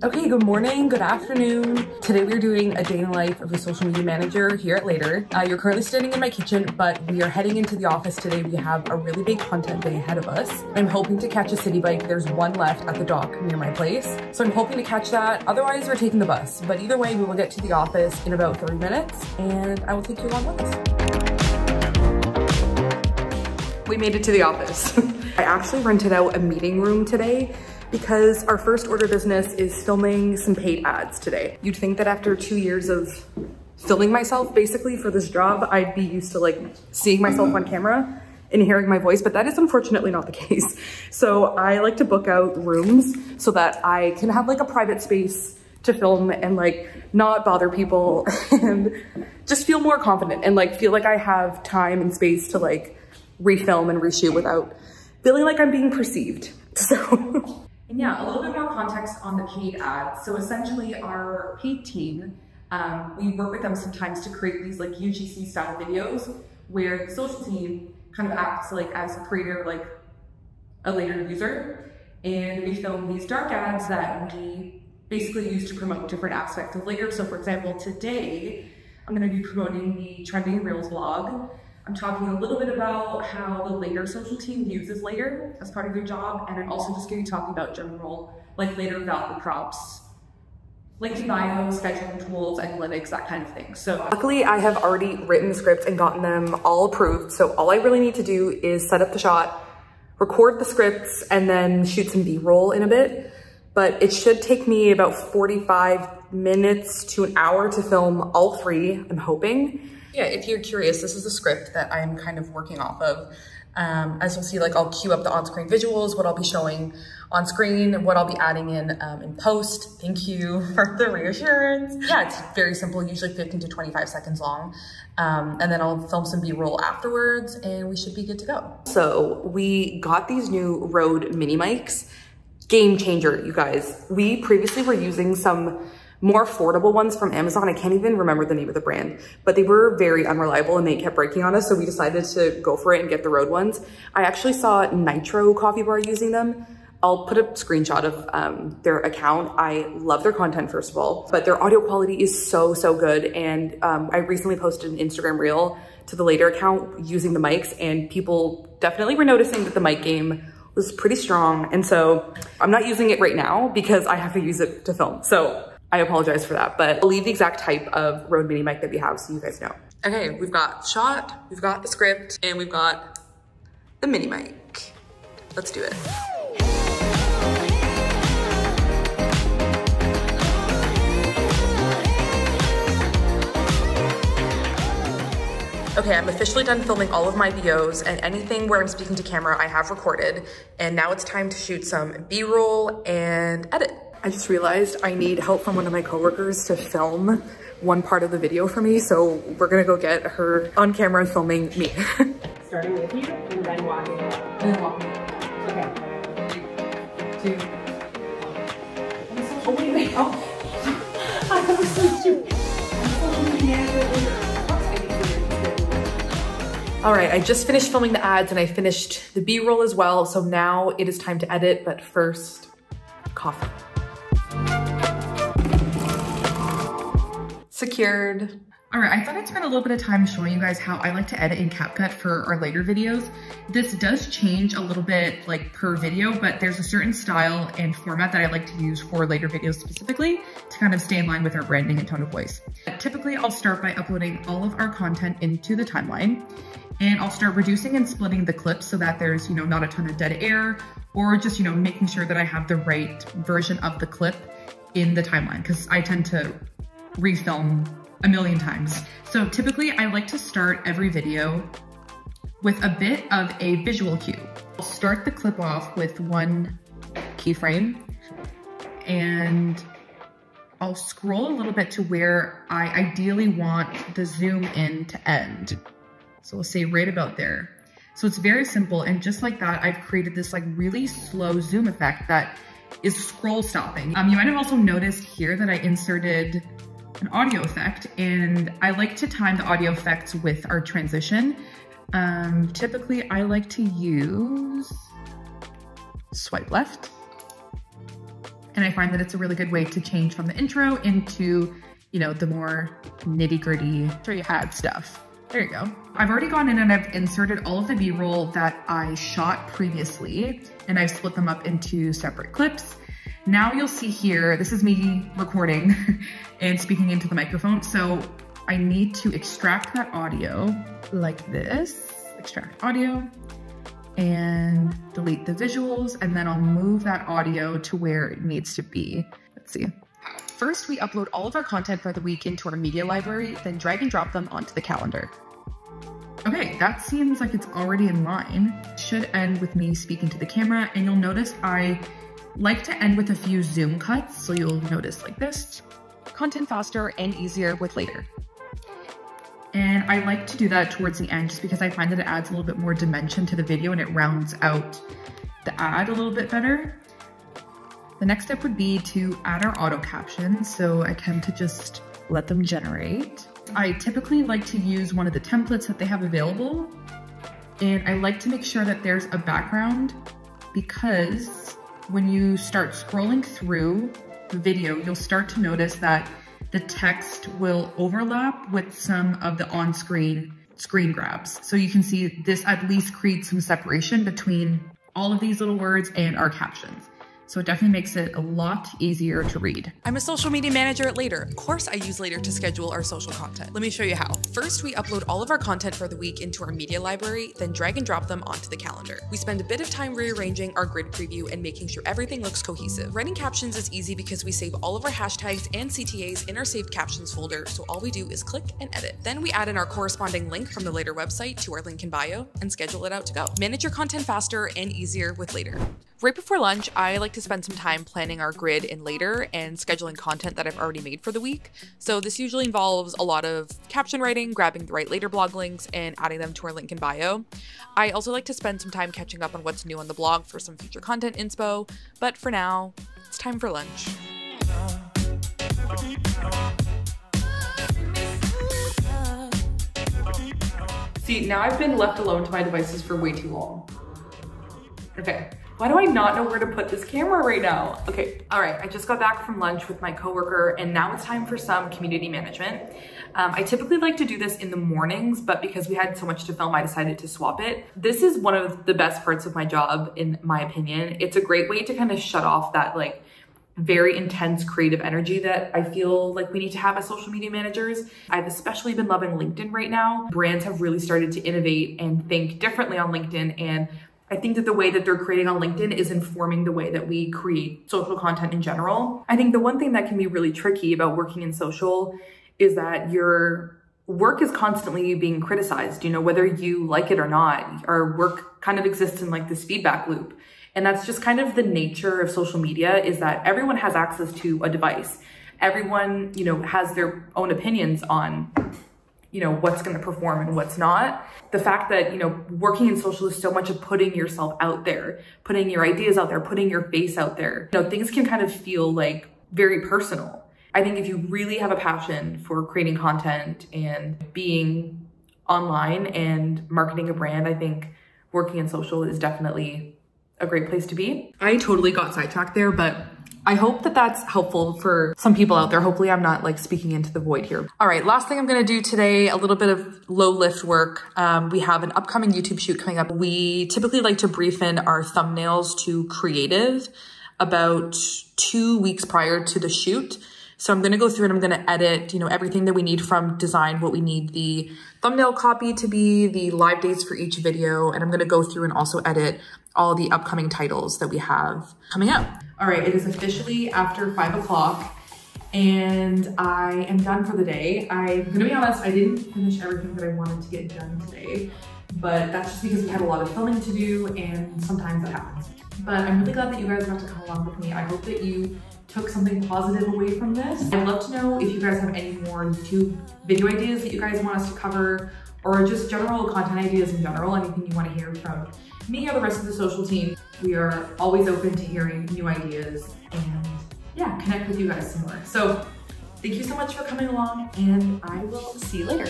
Okay, good morning, good afternoon. Today we're doing a day in the life of a social media manager here at Later. You're currently standing in my kitchen, but we are heading into the office today. We have a really big content day ahead of us. I'm hoping to catch a city bike. There's one left at the dock near my place. So I'm hoping to catch that. Otherwise, we're taking the bus. But either way, we will get to the office in about 30 minutes and I will take you along with us. We made it to the office. I actually rented out a meeting room today because our first order of business is filming some paid ads today. You'd think that after 2 years of filming myself basically for this job, I'd be used to like seeing myself on camera and hearing my voice, but that is unfortunately not the case. So I like to book out rooms so that I can have like a private space to film and like not bother people and just feel more confident and like feel like I have time and space to like refilm and reshoot without feeling like I'm being perceived. So. And yeah, a little bit more context on the paid ads. So essentially our paid team, we work with them sometimes to create these like UGC style videos where the social team kind of acts like as a creator, like a Later user. And we film these dark ads that we basically use to promote different aspects of Later. So for example, today, I'm gonna be promoting the Trending Reels vlog. I'm talking a little bit about how the Later social team uses Later as part of their job, and I'm also just going to be talking about general, like Later without the props, LinkedIn bio, scheduling tools, analytics, that kind of thing. So luckily I have already written the scripts and gotten them all approved. So all I really need to do is set up the shot, record the scripts, and then shoot some B-roll in a bit. But it should take me about 45 minutes to an hour to film all three, I'm hoping. Yeah, if you're curious, this is the script that I'm kind of working off of. As you'll see, like I'll queue up the on-screen visuals, what I'll be showing on screen, what I'll be adding in post. Thank you for the reassurance. Yeah, it's very simple, usually 15 to 25 seconds long. And then I'll film some B-roll afterwards and we should be good to go. So we got these new Rode mini mics. Game changer, you guys. We previously were using some more affordable ones from Amazon. I can't even remember the name of the brand, but they were very unreliable and they kept breaking on us. So we decided to go for it and get the Rode ones. I actually saw Nitro Coffee Bar using them. I'll put a screenshot of their account. I love their content, first of all, but their audio quality is so, so good. And I recently posted an Instagram reel to the Later account using the mics, and people definitely were noticing that the mic game was pretty strong. And so I'm not using it right now because I have to use it to film. So I apologize for that, but I'll leave the exact type of Rode mini mic that we have so you guys know. Okay, we've got shot, we've got the script, and we've got the mini mic. Let's do it. Okay, I'm officially done filming all of my VOs, and anything where I'm speaking to camera I have recorded, and now it's time to shoot some B-roll and edit. I just realized I need help from one of my coworkers to film one part of the video for me, so we're gonna go get her on camera filming me. Starting with you and then walking. And then walking. Okay. 3, 2. Oh, wait. Oh. I was so stupid. All right, I just finished filming the ads and I finished the B-roll as well. So now it is time to edit, but first, coffee. Secured. All right, I thought I'd spend a little bit of time showing you guys how I like to edit in CapCut for our Later videos. This does change a little bit like per video, but there's a certain style and format that I like to use for Later videos specifically to kind of stay in line with our branding and tone of voice. Typically, I'll start by uploading all of our content into the timeline, and I'll start reducing and splitting the clips so that there's, not a ton of dead air, or just, making sure that I have the right version of the clip in the timeline, because I tend to refilm a million times. So typically I like to start every video with a bit of a visual cue. I'll start the clip off with one keyframe and I'll scroll a little bit to where I ideally want the zoom in to end. So we'll say right about there. So it's very simple, and just like that, I've created this like really slow zoom effect that is scroll stopping. You might have also noticed here that I inserted an audio effect, and I like to time the audio effects with our transition. Typically I like to use swipe left And I find that it's a really good way to change from the intro into, you know, the more nitty-gritty show you ad stuff. There you go. I've already gone in and I've inserted all of the B-roll that I shot previously, and I've split them up into separate clips. Now you'll see here, this is me recording and speaking into the microphone. So I need to extract that audio like this, extract audio, and delete the visuals, and then I'll move that audio to where it needs to be. Let's see. First, we upload all of our content for the week into our media library, then drag and drop them onto the calendar. Okay, that seems like it's already in line. Should end with me speaking to the camera, and you'll notice I like to end with a few zoom cuts, so you'll notice like this. Content faster and easier with later. And I like to do that towards the end just because I find that it adds a little bit more dimension to the video and it rounds out the ad a little bit better. The next step would be to add our auto captions, so I tend to just let them generate. I typically like to use one of the templates that they have available, and I like to make sure that there's a background because when you start scrolling through the video, you'll start to notice that the text will overlap with some of the on-screen screen grabs. So you can see this at least creates some separation between all of these little words and our captions. So it definitely makes it a lot easier to read. I'm a social media manager at Later. Of course I use Later to schedule our social content. Let me show you how. First, we upload all of our content for the week into our media library, then drag and drop them onto the calendar. We spend a bit of time rearranging our grid preview and making sure everything looks cohesive. Writing captions is easy because we save all of our hashtags and CTAs in our saved captions folder, so all we do is click and edit. Then we add in our corresponding link from the Later website to our link in bio and schedule it out to go. Manage your content faster and easier with Later. Right before lunch, I like to spend some time planning our grid in Later and scheduling content that I've already made for the week. So this usually involves a lot of caption writing, grabbing the right Later blog links, and adding them to our link in bio. I also like to spend some time catching up on what's new on the blog for some future content inspo, but for now, it's time for lunch. See, now I've been left alone to my devices for way too long. Okay. Why do I not know where to put this camera right now? Okay, all right, I just got back from lunch with my coworker and now it's time for some community management. I typically like to do this in the mornings, but because we had so much to film, I decided to swap it. This is one of the best parts of my job, in my opinion. It's a great way to kind of shut off that like very intense creative energy that I feel like we need to have as social media managers. I've especially been loving LinkedIn right now. Brands have really started to innovate and think differently on LinkedIn, and I think that the way that they're creating on LinkedIn is informing the way that we create social content in general. I think the one thing that can be really tricky about working in social is that your work is constantly being criticized, you know, whether you like it or not. Our work kind of exists in like this feedback loop. And that's just kind of the nature of social media, is that everyone has access to a device. Everyone, you know, has their own opinions on, you know, what's going to perform and what's not. The fact that, you know, working in social is so much of putting yourself out there, putting your ideas out there, putting your face out there. You know, things can kind of feel like very personal. I think if you really have a passion for creating content and being online and marketing a brand, I think working in social is definitely a great place to be. I totally got sidetracked there, but I hope that that's helpful for some people out there. Hopefully I'm not like speaking into the void here. All right, last thing I'm gonna do today, a little bit of low lift work. We have an upcoming YouTube shoot coming up. We typically like to brief in our thumbnails to creative about 2 weeks prior to the shoot. So I'm gonna go through and I'm gonna edit, you know, everything that we need from design, what we need the thumbnail copy to be, the live dates for each video. And I'm gonna go through and also edit all the upcoming titles that we have coming up. All right, it is officially after 5 o'clock and I am done for the day. I'm gonna be honest, I didn't finish everything that I wanted to get done today, but that's just because we had a lot of filming to do and sometimes that happens. But I'm really glad that you guys got to come along with me. I hope that you took something positive away from this. I'd love to know if you guys have any more YouTube video ideas that you guys want us to cover, or just general content ideas in general, anything you want to hear from me or the rest of the social team. We are always open to hearing new ideas and yeah, connect with you guys some more. So thank you so much for coming along and I will see you later.